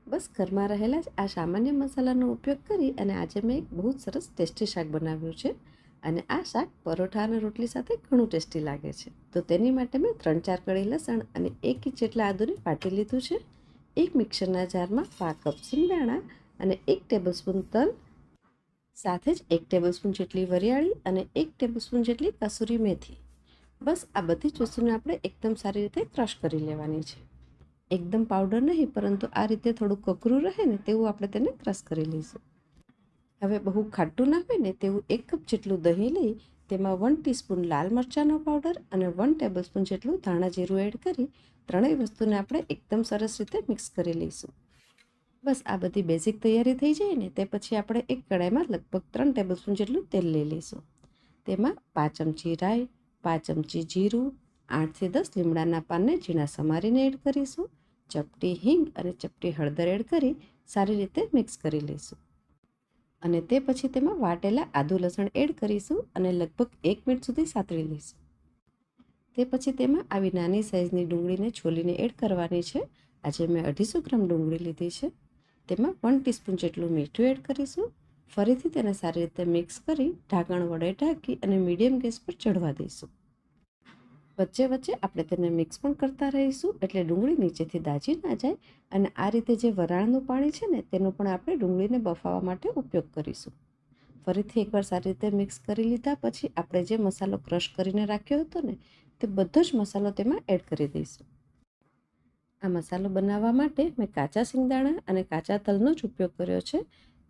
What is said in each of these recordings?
બસ ઘરમાં રહેલા જ આ સામાન્ય મસાલાનો ઉપયોગ કરી અને આજે મેં એક બહુ જ સરસ ટેસ્ટી શાક બનાવ્યું છે. અને આ શાક પરોઠા અને રોટલી સાથે ઘણું ટેસ્ટી લાગે છે. તો તેની માટે મેં 3-4 કળી લસણ અને 1 ઇંચ જેટલા આદુને પાટી લીધું છે. એક મિક્સરના જારમાં 5 કપ સિંગદાણા અને 1 ટેબલસ્પૂન તલ, સાથે જ 1 ટેબલસ્પૂન જેટલી વરિયાળી અને 1 ટેબલસ્પૂન જેટલી કસૂરી મેથી. બસ આ બધી જ વસ્તુને આપણે એકદમ સારી રીતે ક્રશ કરી લેવાની છે. એકદમ પાવડર નહીં, પરંતુ આ રીતે થોડું કકરું રહે ને તેવું આપણે તેને ક્રશ કરી લઈશું. હવે બહુ ખાટું ના હોય ને તેવું 1 કપ જેટલું દહીં લઈ તેમાં 1 ટીસ્પૂન લાલ મરચાંનો પાવડર અને 1 ટેબલસ્પૂન જેટલું ધાણા જીરું એડ કરી ત્રણેય વસ્તુને આપણે એકદમ સરસ રીતે મિક્સ કરી લઈશું. બસ આ બધી બેઝિક તૈયારી થઈ જાય ને તે પછી આપણે એક કડાઈમાં લગભગ 3 ટેબલસ્પૂન જેટલું તેલ લઈ લઈશું. તેમાં 5 ચમચી રાઈ, 5 ચમચી જીરું, 8 થી 10 લીમડાના પાનને ઝીણા સમારીને એડ કરીશું. ચપટી હિંગ અને ચપટી હળદર એડ કરી સારી રીતે મિક્સ કરી લઈશું. અને તે પછી તેમાં વાટેલા આદુ લસણ એડ કરીશું અને લગભગ 1 મિનિટ સુધી સાતળી લઈશું. તે પછી તેમાં આવી નાની સાઇઝની ડુંગળીને છોલીને એડ કરવાની છે. આજે મેં 250 ગ્રામ ડુંગળી લીધી છે. તેમાં 1 ટીસ્પૂન જેટલું મીઠું એડ કરીશું. ફરીથી તેને સારી રીતે મિક્સ કરી ઢાંકણ વડે ઢાંકી અને મીડિયમ ગેસ પર ચઢવા દઈશું. વચ્ચે વચ્ચે આપણે તેને મિક્સ પણ કરતા રહીશું એટલે ડુંગળી નીચેથી દાજી ના જાય. અને આ રીતે જે વરાળનું પાણી છે ને તેનો પણ આપણે ડુંગળીને બફાવવા માટે ઉપયોગ કરીશું. ફરીથી એકવાર સારી રીતે મિક્સ કરી લીધા પછી આપણે જે મસાલો ક્રશ કરીને રાખ્યો હતો ને તે બધો જ મસાલો તેમાં એડ કરી દઈશું. આ મસાલો બનાવવા માટે મેં કાચા સિંગદાણા અને કાચા તલનો જ ઉપયોગ કર્યો છે.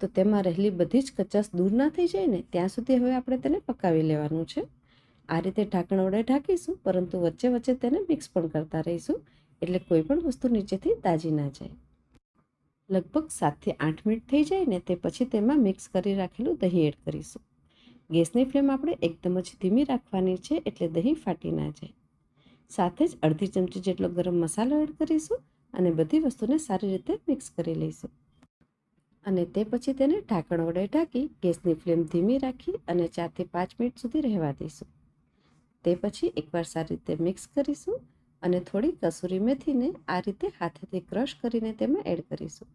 તો તેમાં રહેલી બધી જ કચાશ દૂર ના થઈ જાય ને ત્યાં સુધી હવે આપણે તેને પકાવી લેવાનું છે. આ રીતે ઢાંકણ વડે ઢાંકીશું, પરંતુ વચ્ચે વચ્ચે તેને મિક્સ પણ કરતા રહીશું એટલે કોઈ પણ વસ્તુ નીચેથી દાજી ના જાય. લગભગ 7 થી 8 મિનિટ થઈ જાય ને તે પછી તેમાં મિક્સ કરી રાખેલું દહીં એડ કરીશું. ગેસની ફ્લેમ આપણે એકદમ જ ધીમી રાખવાની છે એટલે દહીં ફાટી ના જાય. સાથે જ અડધી ચમચી જેટલો ગરમ મસાલો એડ કરીશું અને બધી વસ્તુને સારી રીતે મિક્સ કરી લઈશું. અને તે પછી તેને ઢાંકણ વડે ઢાંકી ગેસની ફ્લેમ ધીમી રાખી અને 4 થી 5 મિનિટ સુધી રહેવા દઈશું. તે પછી એકવાર સારી રીતે મિક્સ કરીશું અને થોડી કસૂરી મેથીને આ રીતે હાથેથી ક્રશ કરીને તેમાં એડ કરીશું.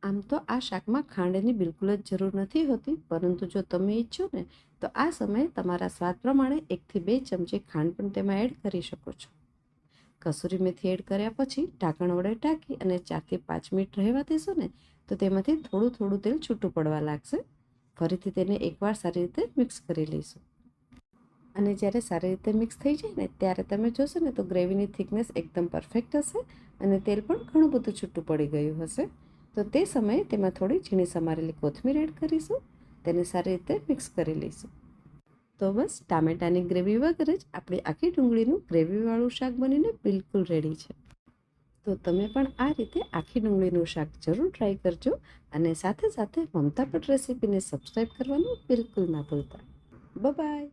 આમ તો આ શાકમાં ખાંડની બિલકુલ જ જરૂર નથી હોતી, પરંતુ જો તમે ઈચ્છો ને તો આ સમયે તમારા સ્વાદ પ્રમાણે 1 થી 2 ચમચી ખાંડ પણ તેમાં એડ કરી શકો છો. કસૂરી મેથી એડ કર્યા પછી ઢાંકણ વડે ઢાંકી અને 4 થી 5 મિનિટ રહેવા દેશો ને તો તેમાંથી થોડું થોડું તેલ છૂટું પડવા લાગશે. ફરીથી તેને એકવાર સારી રીતે મિક્સ કરી લઈશું. અને જ્યારે સારી રીતે મિક્સ થઈ જાય ને ત્યારે તમે જોશો ને તો ગ્રેવીની થિકનેસ એકદમ પરફેક્ટ હશે અને તેલ પણ ઘણું બધું છૂટું પડી ગયું હશે. તો તે સમયે તેમાં થોડી ઝીણી સમારેલી કોથમીર એડ કરીશું. તેને સારી રીતે મિક્સ કરી લઈશું. તો બસ ટામેટાની ગ્રેવી વગર જ આપણી આખી ડુંગળીનું ગ્રેવીવાળું શાક બનીને બિલકુલ રેડી છે. તો તમે પણ આ રીતે આખી ડુંગળીનું શાક જરૂર ટ્રાય કરજો અને સાથે સાથે મમતા પટ રેસીપીને સબસ્ક્રાઈબ કરવાનું બિલકુલ ના ભૂલતા. બાય.